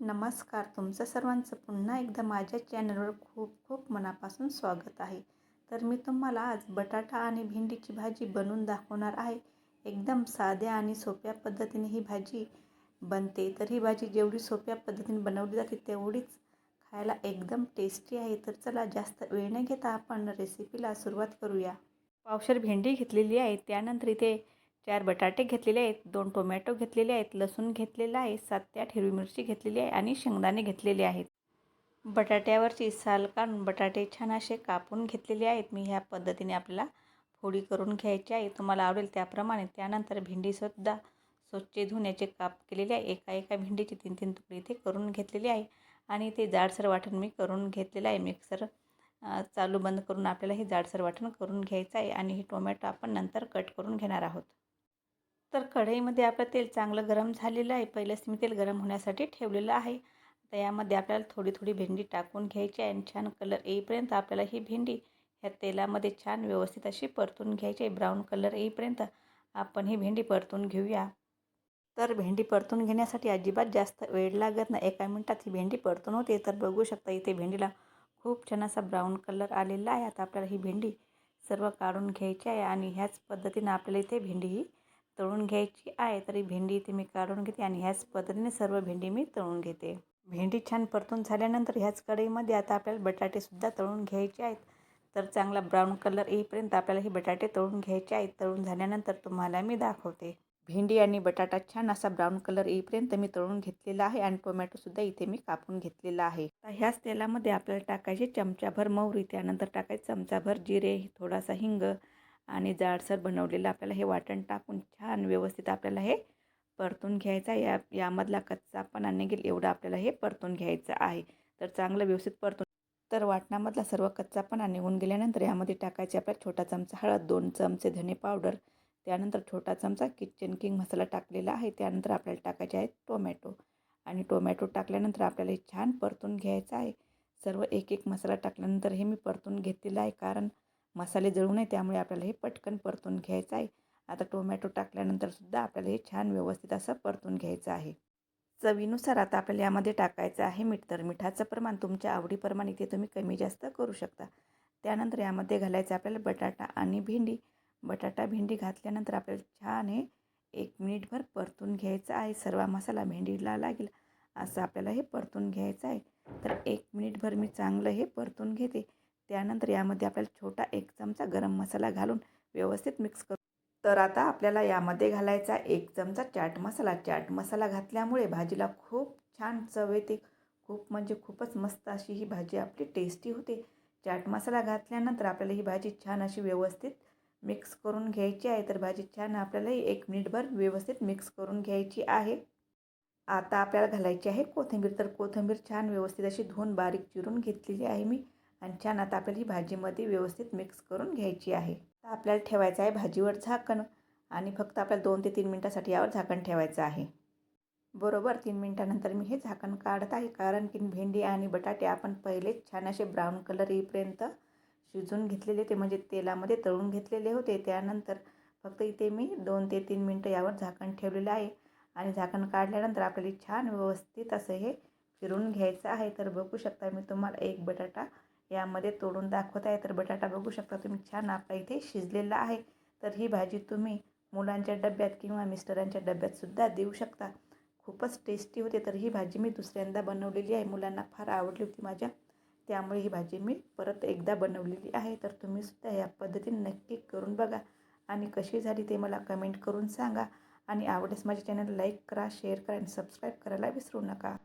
नमस्कार. तुमचं सर्वांचं पुन्हा एकदा माझ्या चॅनलवर खूप खूप मनापासून स्वागत आहे. तर मी तुम्हाला आज बटाटा आणि भेंडीची भाजी बनवून दाखवणार आहे. एकदम साध्या आणि सोप्या पद्धतीने ही भाजी बनते. तर ही भाजी जेवढी सोप्या पद्धतीने बनवली जाते तेवढीच खायला एकदम टेस्टी आहे. तर चला जास्त वेळ न घेता आपण रेसिपीला सुरुवात करूया. पावशेर भेंडी घेतलेली आहे. त्यानंतर इथे 4 बटाटे घेतलेले आहेत, 2 टोमॅटो घेतलेले आहेत, लसूण घेतलेला आहे, 7 ते 8 हिरवी मिरची घेतलेली आहे आणि शेंगदाणे घेतलेले आहेत. बटाट्यावरची साल काढून बटाटे छान असे कापून घेतलेले आहेत. मी ह्या पद्धतीने आपल्याला फोडी करून घ्यायची आहे. तुम्हाला आवडेल त्याप्रमाणे. त्यानंतर भेंडीसुद्धा स्वच्छ धुवून याचे काप केलेले आहे. एका भेंडीचे 3-3 तुकडे इथे करून घेतलेले आहे आणि ते जाडसर वाटण मी करून घेतलेलं आहे. मिक्सर चालू बंद करून आपल्याला हे जाडसर वाटण करून घ्यायचं आहे आणि हे टोमॅटो आपण नंतर कट करून घेणार आहोत. तर कढईमध्ये आपलं तेल चांगलं गरम झालेलं आहे. पहिलेच मी तेल गरम होण्यासाठी ठेवलेलं आहे. आता यामध्ये आपल्याला थोडी भेंडी टाकून घ्यायची आहे आणि छान कलर येईपर्यंत आपल्याला ही भेंडी ह्या तेलामध्ये छान व्यवस्थित अशी परतून घ्यायची आहे. ब्राऊन कलर येईपर्यंत आपण ही भेंडी परतून घेऊया. तर भेंडी परतून घेण्यासाठी अजिबात जास्त वेळ लागत नाही. 1 मिनिटात ही भेंडी परतून होते. तर बघू शकता इथे भेंडीला खूप छान असा ब्राऊन कलर आलेला आहे. आता आपल्याला ही भेंडी सर्व काढून घ्यायची आहे आणि ह्याच पद्धतीने आपल्याला इथे भेंडी ही तळून घ्यायची आहे. तरी भेंडी इथे मी काढून घेते आणि ह्याच पद्धतीने सर्व भेंडी मी तळून घेते. भेंडी छान परतून झाल्यानंतर ह्याच कढईमध्ये आता आपल्याला बटाटेसुद्धा तळून घ्यायचे आहेत. तर चांगला ब्राऊन कलर येईपर्यंत आपल्याला हे बटाटे तळून घ्यायचे आहेत. तळून झाल्यानंतर तुम्हाला मी दाखवते. भेंडी आणि बटाटा छान असा ब्राऊन कलर येईपर्यंत मी तळून घेतलेला आहे आणि टोमॅटोसुद्धा इथे मी कापून घेतलेला आहे. आता ह्याच तेलामध्ये आपल्याला टाकायचे चमचाभर मोहरी, त्यानंतर टाकायचे चमचाभर जिरे, थोडासा हिंग आणि जाडसर बनवलेलं आपल्याला हे वाटण टाकून छान व्यवस्थित आपल्याला हे परतून घ्यायचं आहे. यामधला कच्चापणा निघेल एवढं आपल्याला हे परतून घ्यायचं आहे. तर चांगलं व्यवस्थित परतून तर वाटणामधला सर्व कच्चापणा निघून गेल्यानंतर यामध्ये टाकायचे आपला छोटा चमचा हळद, 2 चमचे धने पावडर, त्यानंतर छोटा चमचा किचन किंग मसाला टाकलेला आहे. त्यानंतर आपल्याला टाकायचे आहेत टोमॅटो आणि टोमॅटो टाकल्यानंतर आपल्याला हे छान परतून घ्यायचं आहे. सर्व एक मसाला टाकल्यानंतर हे मी परतून घेतलेलं आहे, कारण मसाले जळू नये त्यामुळे आपल्याला हे पटकन परतून घ्यायचं आहे. आता टोमॅटो टाकल्यानंतर सुद्धा आपल्याला हे छान व्यवस्थित असं परतून घ्यायचं आहे. चवीनुसार आता आपल्याला यामध्ये टाकायचं आहे मीठ. तर मिठाचं प्रमाण तुमच्या आवडीप्रमाणे इथे तुम्ही कमी जास्त करू शकता. त्यानंतर यामध्ये घालायचं आपल्याला बटाटा आणि भेंडी. बटाटा भेंडी घातल्यानंतर आपल्याला छान हे 1 मिनिटभर परतून घ्यायचं आहे. सर्व मसाला भेंडीला लागेल असं आपल्याला हे परतून घ्यायचं आहे. तर 1 मिनिटभर मी चांगलं हे परतून घेते. त्यानंतर यामध्ये आपल्याला छोटा 1 चमचा गरम मसाला घालून व्यवस्थित मिक्स करू. तर आता आपल्याला यामध्ये घालायचा 1 चमचा चाट मसाला. चाट मसाला घातल्यामुळे भाजीला खूप छान चव येते. खूप म्हणजे खूपच मस्त अशी ही भाजी आपली टेस्टी होते. चाट मसाला घातल्यानंतर आपल्याला ही भाजी छान अशी व्यवस्थित मिक्स करून घ्यायची आहे. तर भाजी छान आपल्याला 1 मिनिटभर व्यवस्थित मिक्स करून घ्यायची आहे. आता आपल्याला घालायची आहे कोथिंबीर. तर कोथिंबीर छान व्यवस्थित अशी धुवून बारीक चिरून घेतलेली आहे मी आणि छान आता आपल्याला ही भाजीमध्ये व्यवस्थित मिक्स करून घ्यायची आहे. आता आपल्याला ठेवायचं आहे भाजीवर झाकण आणि फक्त आपल्याला 2 ते 3 मिनिटासाठी यावर झाकण ठेवायचं आहे. बरोबर 3 मिनिटानंतर मी हे झाकण काढत आहे, कारण की भेंडी आणि बटाटे आपण पहिलेच छान असे ब्राऊन कलर येईपर्यंत शिजवून घेतलेले होते, म्हणजे तेलामध्ये तळून घेतलेले होते. त्यानंतर फक्त इथे मी 2 ते 3 मिनिटं यावर झाकण ठेवलेलं आहे आणि झाकण काढल्यानंतर आपल्याला छान व्यवस्थित असं हे फिरून घ्यायचं आहे. तर बघू शकता मी तुम्हाला 1 बटाटा यामध्ये तोडून दाखवत आहे. तर बटाटा बघू शकता तुम्ही छान आपला इथे शिजलेला आहे. तर ही भाजी तुम्ही मुलांच्या डब्यात किंवा मिस्टरांच्या डब्यातसुद्धा देऊ शकता. खूपच टेस्टी होते. तर ही भाजी मी दुसऱ्यांदा बनवलेली आहे. मुलांना फार आवडली होती माझ्या, त्यामुळे ही भाजी मी परत एकदा बनवलेली आहे. तर तुम्हीसुद्धा या पद्धतीने नक्की करून बघा आणि कशी झाली ते मला कमेंट करून सांगा. आणि आवडल्यास माझ्या चॅनलला लाईक करा, शेअर करा आणि सबस्क्राईब करायला विसरू नका.